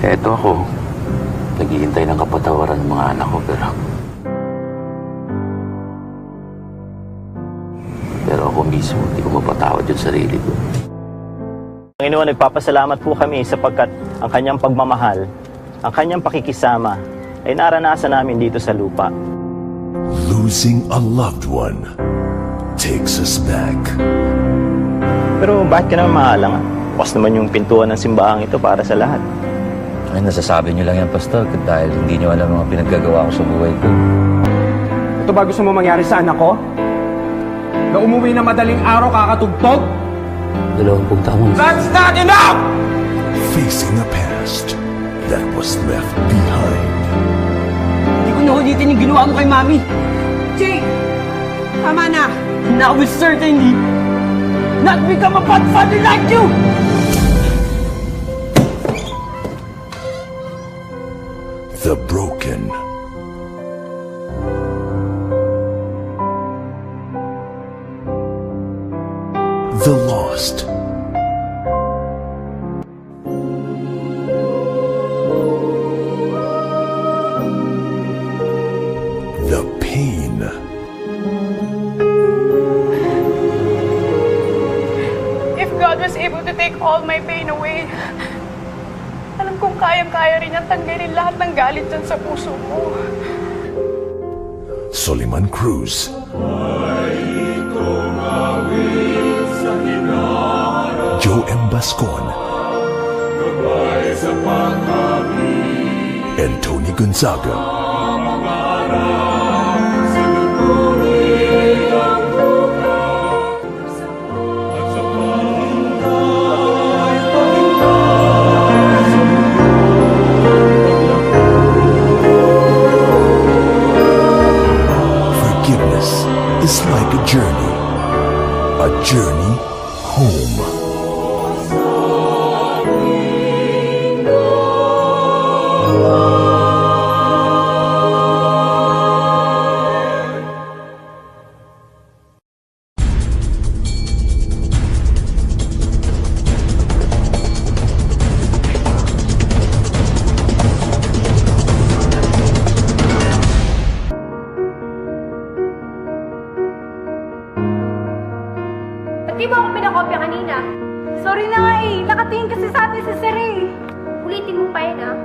Eto ako, naghihintay ng kapatawaran ng mga anak ko, pero ako mismo, hindi ko mapatawad yung sarili ko. Panginoon, nagpapasalamat po kami sapagkat ang kanyang pagmamahal, ang kanyang pakikisama ay naranasan namin dito sa lupa. Losing a loved one takes us back. Pero bakit ka naman maalang? Bukas naman yung pintuan ng simbahang ito para sa lahat. Ay, nasasabi niyo lang yan, Pastor, dahil hindi niyo alam mga pinaggagawa ko sa buhay ko. Ito ba gusto mo mangyari sa anak ko? Na umuwi na madaling araw kakatugtog? 20 taon. That's not enough! Facing a past that was left behind. Hindi ko naulitin yung ginawa mo kay Mami. Jay! Tama na! And I will certainly not become a bad father like you! The broken. The lost. The pain. If God was able to take all my pain away, alam kong kayang-kaya rin niyang tanggalin lahat ng galit dyan sa puso mo. Soliman Cruz. Joe M. Bascon. And Tony Gonzaga. Forgiveness is like a journey home. Ba't di mo ako pinakopya kanina? Sorry na nga eh. Nakatingin kasi sa atin si Sir eh. Ulitin mo pa yan ah.